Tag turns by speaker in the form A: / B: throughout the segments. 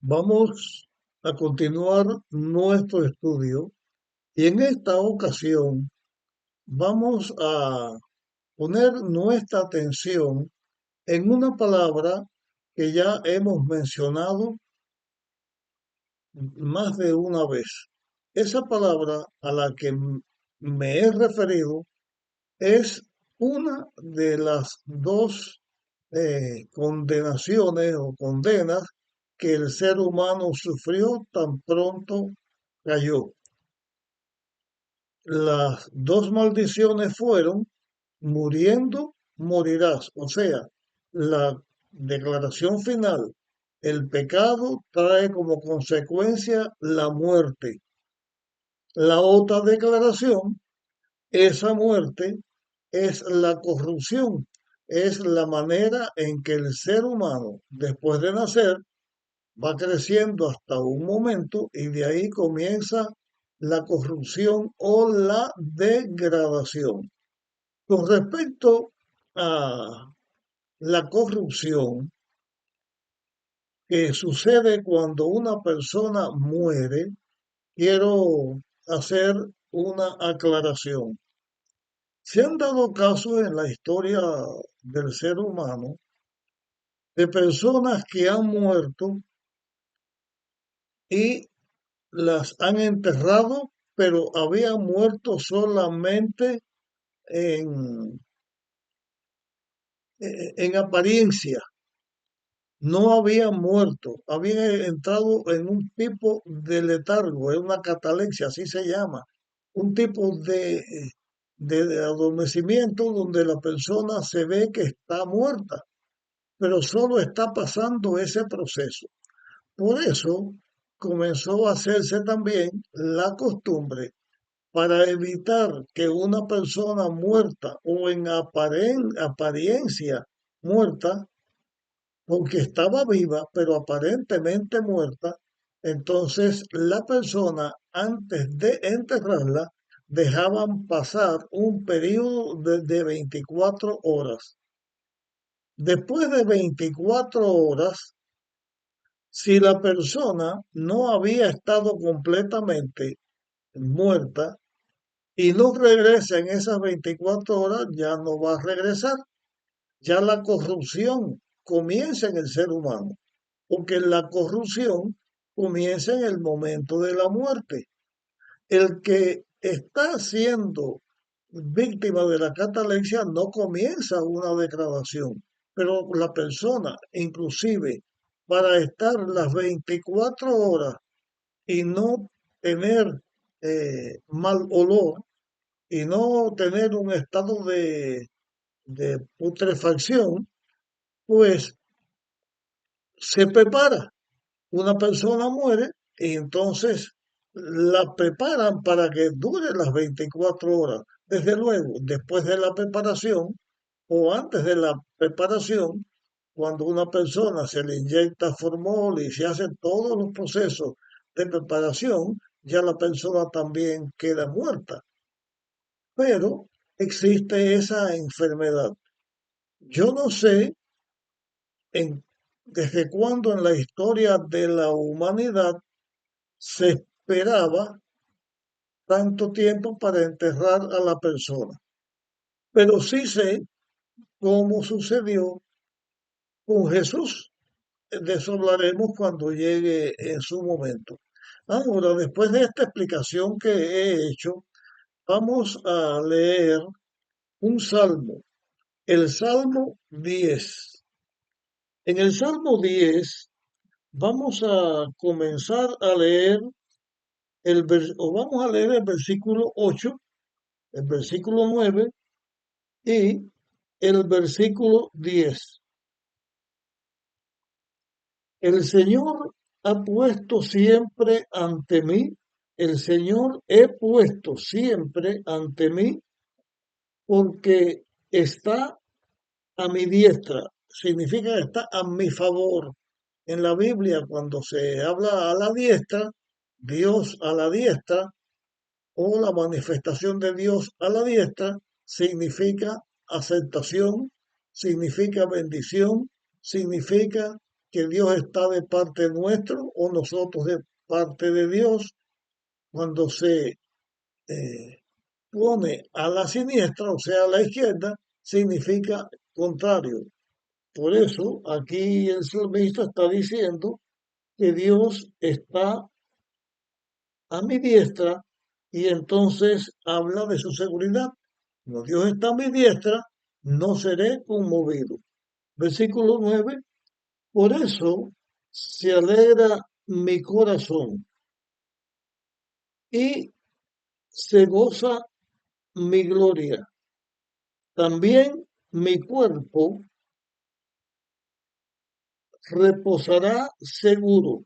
A: Vamos a continuar nuestro estudio y en esta ocasión vamos a poner nuestra atención en una palabra que ya hemos mencionado más de una vez. Esa palabra a la que me he referido es una de las dos condenaciones o condenas que el ser humano sufrió tan pronto cayó. Las dos maldiciones fueron: muriendo morirás. O sea, la declaración final: el pecado trae como consecuencia la muerte. La otra declaración: esa muerte es la corrupción, es la manera en que el ser humano, después de nacer, va creciendo hasta un momento y de ahí comienza la corrupción o la degradación. Con respecto a la corrupción que sucede cuando una persona muere, quiero hacer una aclaración. Se han dado casos en la historia del ser humano de personas que han muerto y las han enterrado, pero habían muerto solamente en, en apariencia. No habían muerto, habían entrado en un tipo de letargo, en una catalepsia, así se llama, un tipo de adormecimiento donde la persona se ve que está muerta, pero solo está pasando ese proceso. Por eso comenzó a hacerse también la costumbre, para evitar que una persona muerta o en apariencia muerta, porque estaba viva, pero aparentemente muerta, entonces la persona, antes de enterrarla, dejaban pasar un periodo de 24 horas. Después de 24 horas, si la persona no había estado completamente muerta y no regresa en esas 24 horas, ya no va a regresar. Ya la corrupción comienza en el ser humano, porque la corrupción comienza en el momento de la muerte. El que está siendo víctima de la catalepsia no comienza una degradación, pero la persona, inclusive, para estar las 24 horas y no tener mal olor y no tener un estado de putrefacción, pues se prepara. Una persona muere y entonces la preparan para que dure las 24 horas. Desde luego, después de la preparación o antes de la preparación, cuando una persona se le inyecta formol y se hacen todos los procesos de preparación, ya la persona también queda muerta. Pero existe esa enfermedad. Yo no sé en- desde cuándo en la historia de la humanidad se esperaba tanto tiempo para enterrar a la persona. Pero sí sé cómo sucedió con Jesús. De eso hablaremos cuando llegue en su momento. Ahora, después de esta explicación que he hecho, vamos a leer un salmo, el Salmo 10. En el Salmo 10 vamos a comenzar a leer o vamos a leer el versículo 8, el versículo 9 y el versículo 10. El Señor ha puesto siempre ante mí, el Señor he puesto siempre ante mí, porque está a mi diestra, significa que está a mi favor. En la Biblia, cuando se habla a la diestra, Dios a la diestra, o la manifestación de Dios a la diestra, significa aceptación, significa bendición, significa que Dios está de parte nuestro o nosotros de parte de Dios. Cuando se eh, pone a la siniestra, o sea, a la izquierda, significa contrario. Por eso aquí el salmista está diciendo que Dios está a mi diestra y entonces habla de su seguridad. Como Dios está a mi diestra, no seré conmovido. Versículo 9. Por eso se alegra mi corazón y se goza mi gloria. También mi cuerpo reposará seguro,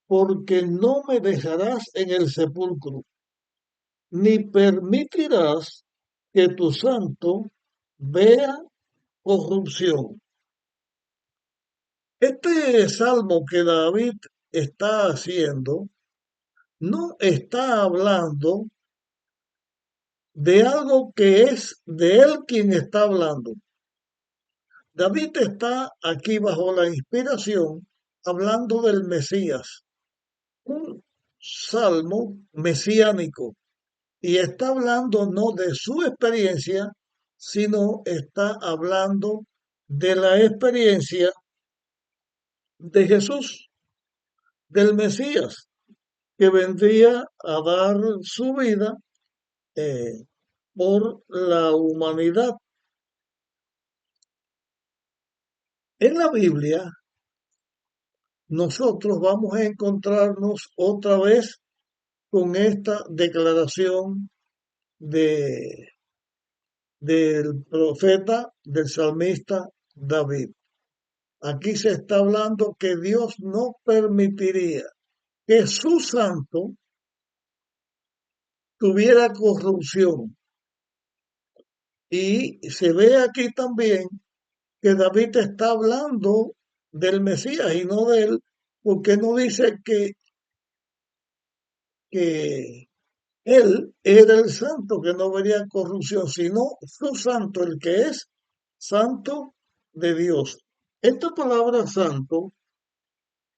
A: porque no me dejarás en el sepulcro, ni permitirás que tu santo vea corrupción. Este salmo que David está haciendo no está hablando de algo que es de él quien está hablando. David está aquí bajo la inspiración hablando del Mesías, un salmo mesiánico, y está hablando no de su experiencia, sino está hablando de la experiencia de Jesús, del Mesías, que vendría a dar su vida eh, por la humanidad. En la Biblia, nosotros vamos a encontrarnos otra vez con esta declaración de, del profeta, del salmista David. Aquí se está hablando que Dios no permitiría que su santo tuviera corrupción. Y se ve aquí también que David está hablando del Mesías y no de él, porque no dice que él era el santo que no vería corrupción, sino su santo, el que es santo de Dios. Esta palabra santo,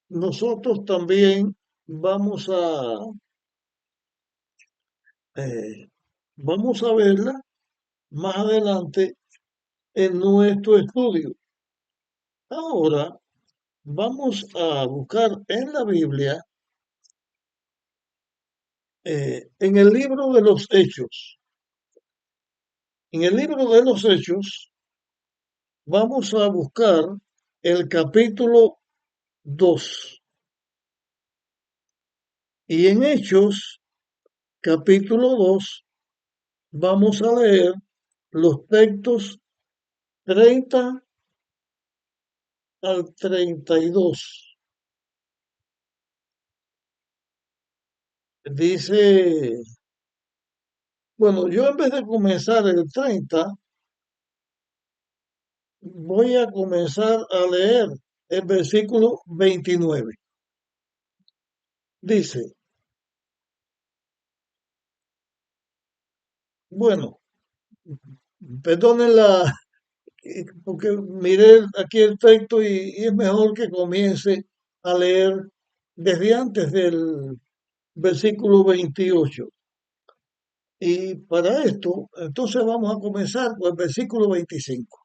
A: nosotros también vamos eh, vamos a verla más adelante en nuestro estudio. Ahora vamos a buscar en la Biblia, en el libro de los Hechos. En el libro de los Hechos vamos a buscar el capítulo 2. Y en Hechos, capítulo 2, vamos a leer los textos 30 al 32. Dice, bueno, yo en vez de comenzar el 30, voy a comenzar a leer el versículo 29. Dice, bueno, perdonen porque miré aquí el texto y es mejor que comience a leer desde antes del versículo 28. Y para esto, entonces vamos a comenzar con el versículo 25.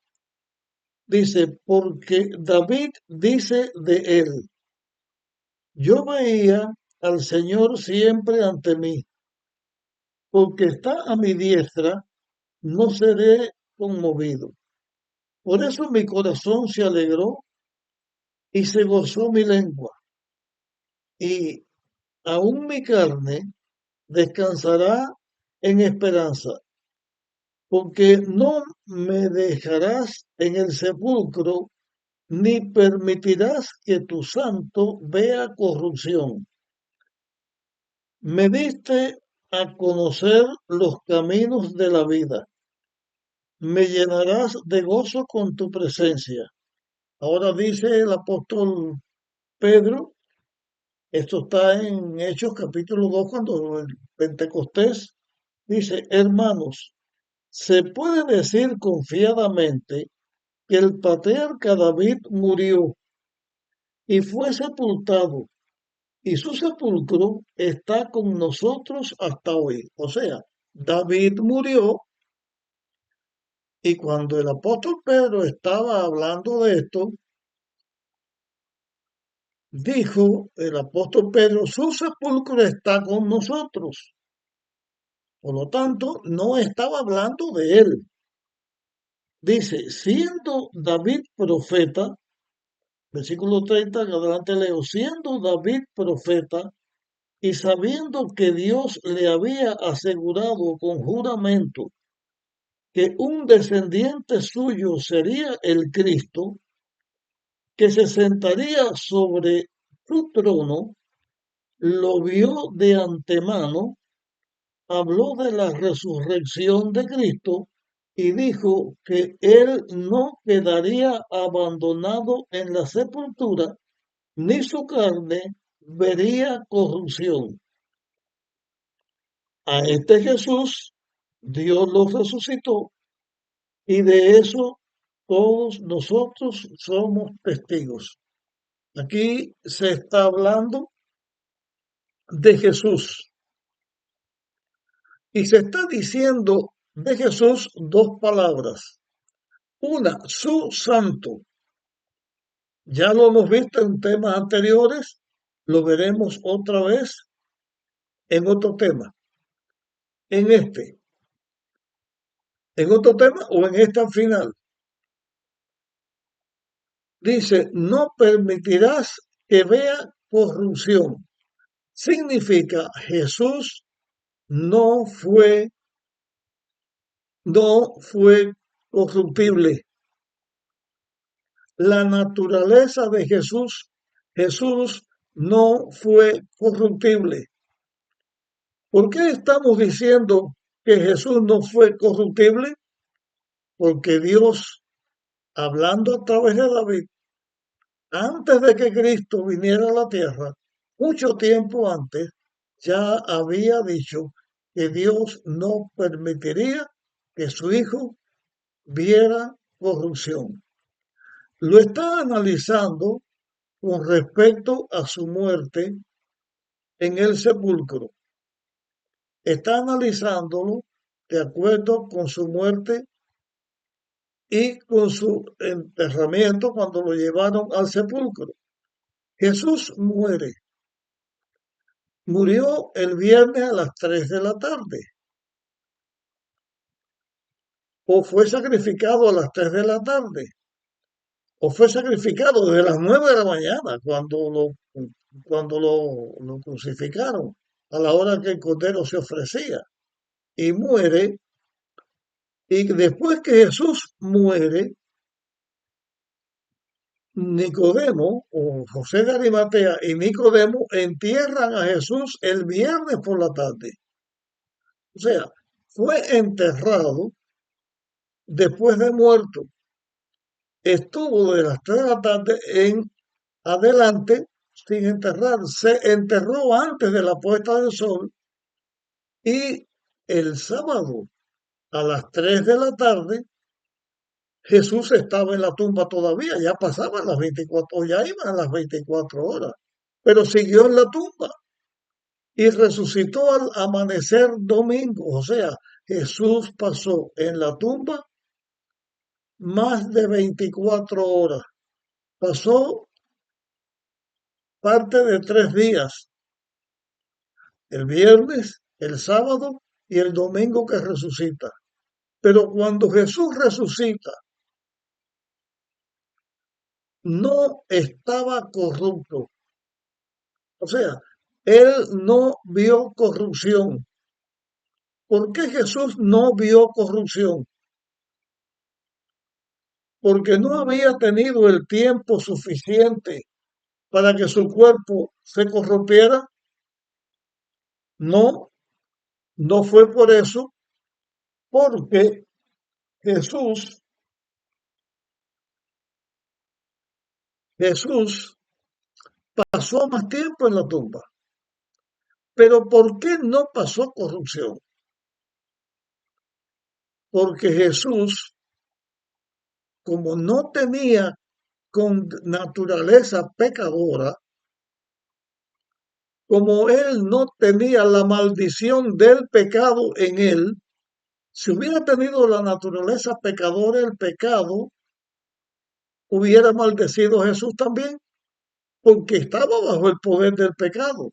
A: Dice, porque David dice de él, yo veía al Señor siempre ante mí, porque está a mi diestra, no seré conmovido. Por eso mi corazón se alegró y se gozó mi lengua, y aún mi carne descansará en esperanza, porque no me dejarás en el sepulcro, ni permitirás que tu santo vea corrupción. Me diste a conocer los caminos de la vida, me llenarás de gozo con tu presencia. Ahora dice el apóstol Pedro, esto está en Hechos capítulo 2 cuando el Pentecostés dice, hermanos, se puede decir confiadamente que el patriarca David murió y fue sepultado, y su sepulcro está con nosotros hasta hoy. O sea, David murió y cuando el apóstol Pedro estaba hablando de esto, dijo el apóstol Pedro, su sepulcro está con nosotros. Por lo tanto, no estaba hablando de él. Dice, siendo David profeta, versículo 30, en adelante leo, siendo David profeta y sabiendo que Dios le había asegurado con juramento que un descendiente suyo sería el Cristo, que se sentaría sobre su trono, lo vio de antemano, habló de la resurrección de Cristo y dijo que él no quedaría abandonado en la sepultura, ni su carne vería corrupción. A este Jesús Dios lo resucitó y de eso todos nosotros somos testigos. Aquí se está hablando de Jesús y se está diciendo de Jesús dos palabras. Una, su santo. Ya lo hemos visto en temas anteriores, lo veremos otra vez en otro tema, en este, en otro tema o en este al final. Dice, no permitirás que vea corrupción. Significa Jesús no fue, no fue corruptible. La naturaleza de Jesús, Jesús no fue corruptible. ¿Por qué estamos diciendo que Jesús no fue corruptible? Porque Dios, hablando a través de David, antes de que Cristo viniera a la tierra, mucho tiempo antes, ya había dicho que Dios no permitiría que su hijo viera corrupción. Lo está analizando con respecto a su muerte en el sepulcro. Está analizándolo de acuerdo con su muerte y con su enterramiento cuando lo llevaron al sepulcro. Jesús murió el viernes a las 3 de la tarde, o fue sacrificado a las 3 de la tarde, o fue sacrificado desde las 9 de la mañana cuando lo crucificaron, a la hora que el cordero se ofrecía, y muere, y después que Jesús muere, Nicodemo, o José de Arimatea y Nicodemo entierran a Jesús el viernes por la tarde. O sea, fue enterrado después de muerto. Estuvo de las 3 de la tarde en adelante sin enterrar. Se enterró antes de la puesta del sol y el sábado a las 3 de la tarde Jesús estaba en la tumba todavía, ya pasaban las 24, o ya iban las 24 horas, pero siguió en la tumba y resucitó al amanecer domingo. O sea, Jesús pasó en la tumba más de 24 horas. Pasó parte de 3 días, el viernes, el sábado y el domingo que resucita. Pero cuando Jesús resucita, no estaba corrupto. O sea, él no vio corrupción. ¿Por qué Jesús no vio corrupción? Porque no había tenido el tiempo suficiente para que su cuerpo se corrompiera. No, no fue por eso, porque Jesús, Jesús pasó más tiempo en la tumba. Pero ¿por qué no pasó corrupción? Porque Jesús, como no tenía con naturaleza pecadora, como él no tenía la maldición del pecado en él, si hubiera tenido la naturaleza pecadora, el pecado hubiera maldecido a Jesús también, porque estaba bajo el poder del pecado.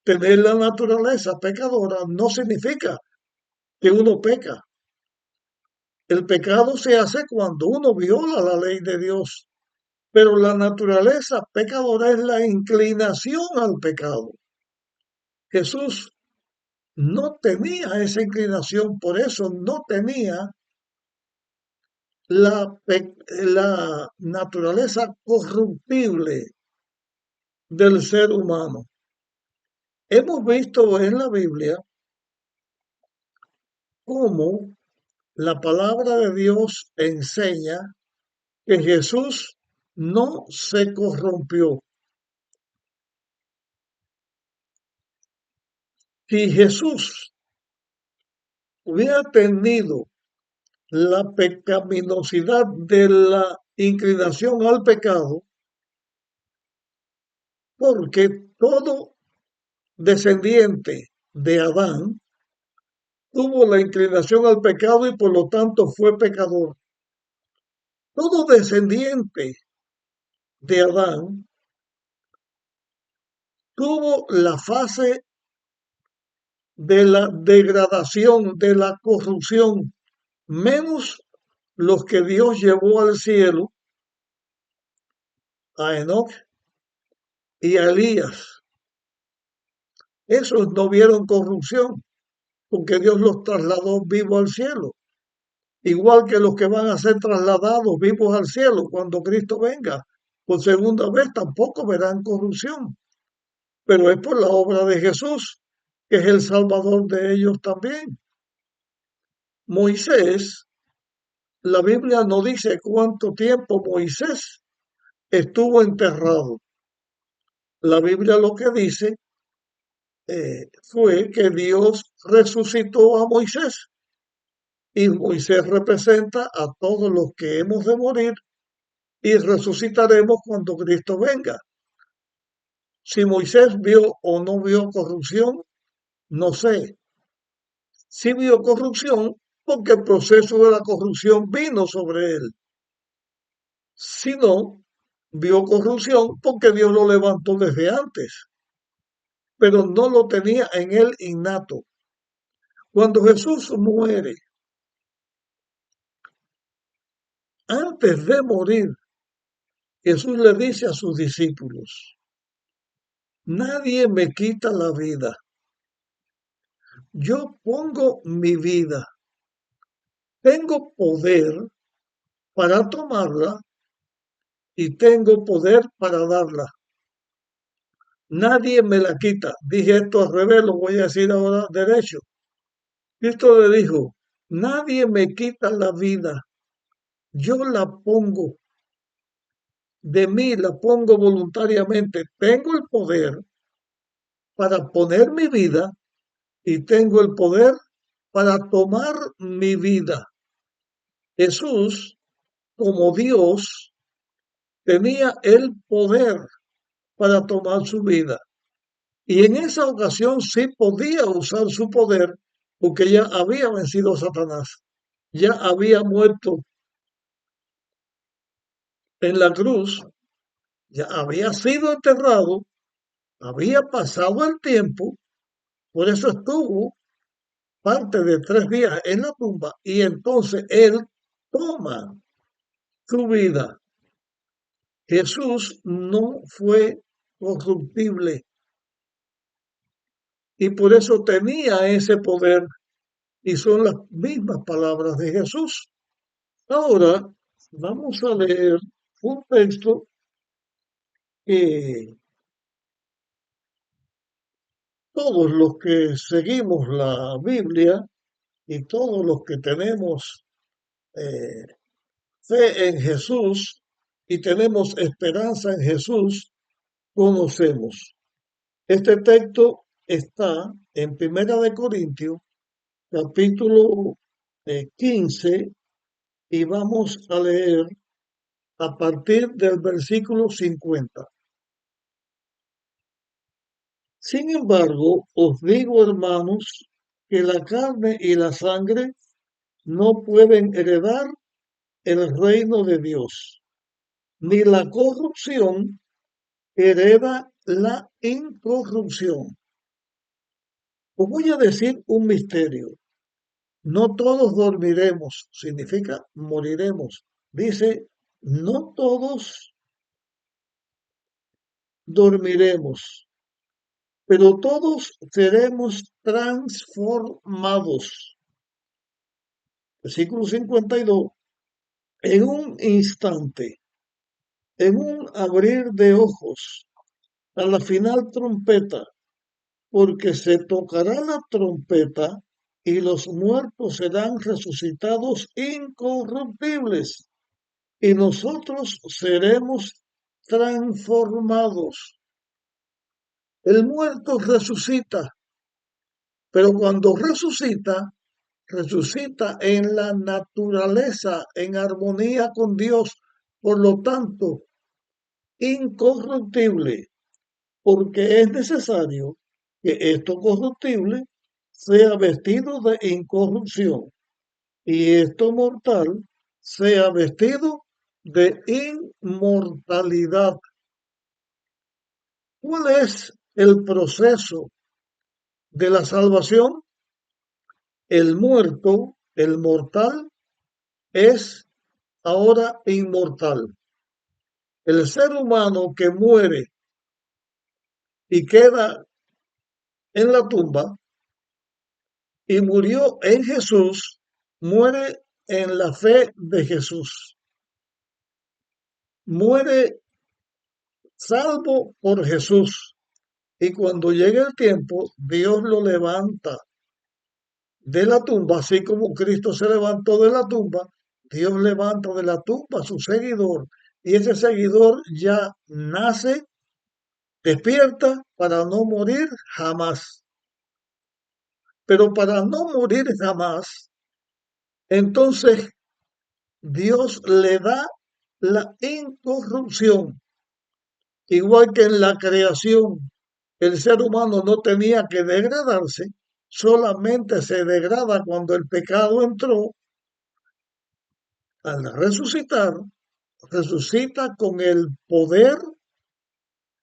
A: Tener la naturaleza pecadora no significa que uno peca. El pecado se hace cuando uno viola la ley de Dios, pero la naturaleza pecadora es la inclinación al pecado. Jesús no tenía esa inclinación, por eso no tenía la naturaleza corruptible del ser humano. Hemos visto en la Biblia cómo la palabra de Dios enseña que Jesús no se corrompió. Si Jesús hubiera tenido la pecaminosidad de la inclinación al pecado, porque todo descendiente de Adán tuvo la inclinación al pecado y por lo tanto fue pecador. Todo descendiente de Adán tuvo la fase de la degradación, de la corrupción, menos los que Dios llevó al cielo, a Enoch y a Elías. Esos no vieron corrupción, porque Dios los trasladó vivos al cielo. Igual que los que van a ser trasladados vivos al cielo cuando Cristo venga por segunda vez, tampoco verán corrupción. Pero es por la obra de Jesús, que es el Salvador de ellos también. Moisés, la Biblia no dice cuánto tiempo Moisés estuvo enterrado. La Biblia lo que dice fue que Dios resucitó a Moisés y Moisés representa a todos los que hemos de morir y resucitaremos cuando Cristo venga. Si Moisés vio o no vio corrupción, no sé. Si vio corrupción, porque el proceso de la corrupción vino sobre él. Si no, vio corrupción porque Dios lo levantó desde antes, pero no lo tenía en él innato. Cuando Jesús muere, antes de morir, Jesús le dice a sus discípulos, nadie me quita la vida, yo pongo mi vida, tengo poder para tomarla y tengo poder para darla. Nadie me la quita. Dije esto al revés, lo voy a decir ahora derecho. Cristo le dijo, nadie me quita la vida, yo la pongo, de mí la pongo voluntariamente. Tengo el poder para poner mi vida y tengo el poder para tomar mi vida. Jesús, como Dios, tenía el poder para tomar su vida. Y en esa ocasión sí podía usar su poder porque ya había vencido a Satanás, ya había muerto en la cruz, ya había sido enterrado, había pasado el tiempo, por eso estuvo parte de 3 días en la tumba y entonces él toma su vida. Jesús no fue corruptible y por eso tenía ese poder y son las mismas palabras de Jesús. Ahora vamos a leer un texto que todos los que seguimos la Biblia y todos los que tenemos eh, fe en Jesús y tenemos esperanza en Jesús, conocemos. Este texto está en Primera de Corintios, capítulo 15, y vamos a leer a partir del versículo 50. Sin embargo, os digo, hermanos, que la carne y la sangre no pueden heredar el reino de Dios, ni la corrupción hereda la incorrupción. Os voy a decir un misterio. No todos dormiremos, significa moriremos. Dice, no todos dormiremos, pero todos seremos transformados. Versículo 52. En un instante, en un abrir de ojos, a la final trompeta, porque se tocará la trompeta y los muertos serán resucitados incorruptibles y nosotros seremos transformados. El muerto resucita, pero cuando resucita, resucita en la naturaleza, en armonía con Dios, por lo tanto, incorruptible, porque es necesario que esto corruptible sea vestido de incorrupción y esto mortal sea vestido de inmortalidad. ¿Cuál es el proceso de la salvación? El muerto, el mortal, es ahora inmortal. El ser humano que muere y queda en la tumba y murió en Jesús, muere en la fe de Jesús. Muere salvo por Jesús. Y cuando llegue el tiempo, Dios lo levanta de la tumba, así como Cristo se levantó de la tumba, Dios levanta de la tumba a su seguidor. Y ese seguidor ya nace, despierta para no morir jamás. Pero para no morir jamás, entonces Dios le da la incorrupción. Igual que en la creación, el ser humano no tenía que degradarse, solamente se degrada cuando el pecado entró. Al resucitar, resucita con el poder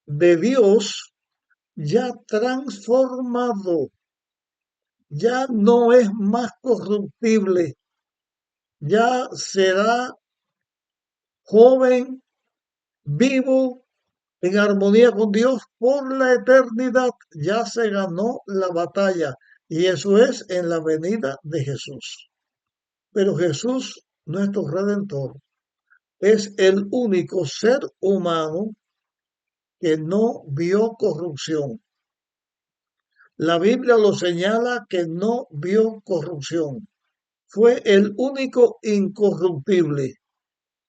A: de Dios ya transformado, ya no es más corruptible, ya será joven, vivo, en armonía con Dios por la eternidad. Ya se ganó la batalla y eso es en la venida de Jesús. Pero Jesús, nuestro Redentor, es el único ser humano que no vio corrupción. La Biblia lo señala que no vio corrupción. Fue el único incorruptible.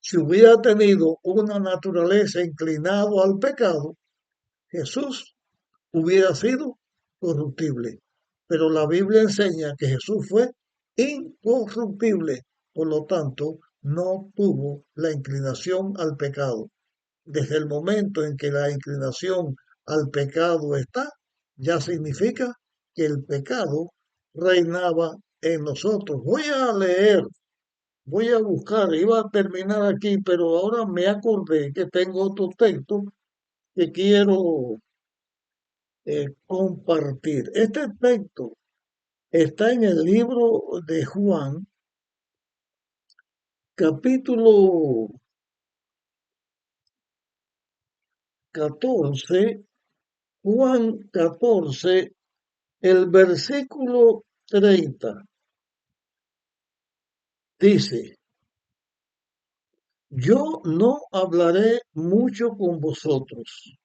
A: Si hubiera tenido una naturaleza inclinada al pecado, Jesús hubiera sido corruptible. Pero la Biblia enseña que Jesús fue incorruptible. Por lo tanto, no tuvo la inclinación al pecado. Desde el momento en que la inclinación al pecado está, ya significa que el pecado reinaba en nosotros. Voy a leer, voy a buscar, iba a terminar aquí, pero ahora me acordé que tengo otro texto que quiero compartir. Este texto está en el libro de Juan, capítulo 14, Juan 14, el versículo 30. Dice, yo no hablaré mucho con vosotros,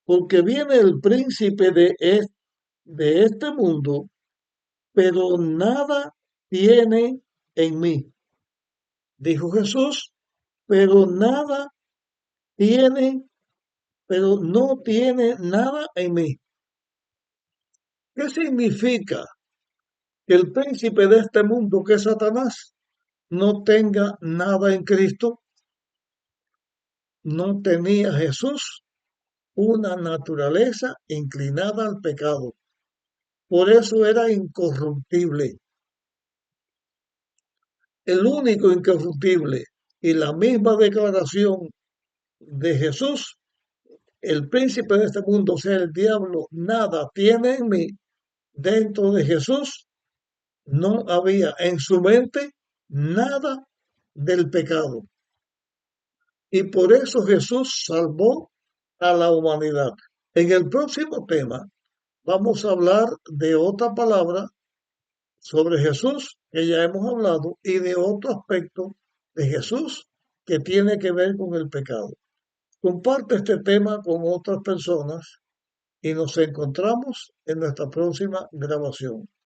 A: porque viene el príncipe de este mundo, pero nada tiene en mí. Dijo Jesús, pero nada tiene, pero no tiene nada en mí. ¿Qué significa que el príncipe de este mundo, que es Satanás, no tenga nada en Cristo? no tenía Jesús una naturaleza inclinada al pecado. Por eso era incorruptible. El único incorruptible y la misma declaración de Jesús, el príncipe de este mundo, o sea, el diablo, nada tiene en mí. Dentro de Jesús no había en su mente nada del pecado. Y por eso Jesús salvó a la humanidad. En el próximo tema vamos a hablar de otra palabra sobre Jesús que ya hemos hablado y de otro aspecto de Jesús que tiene que ver con el pecado. Comparte este tema con otras personas y nos encontramos en nuestra próxima grabación.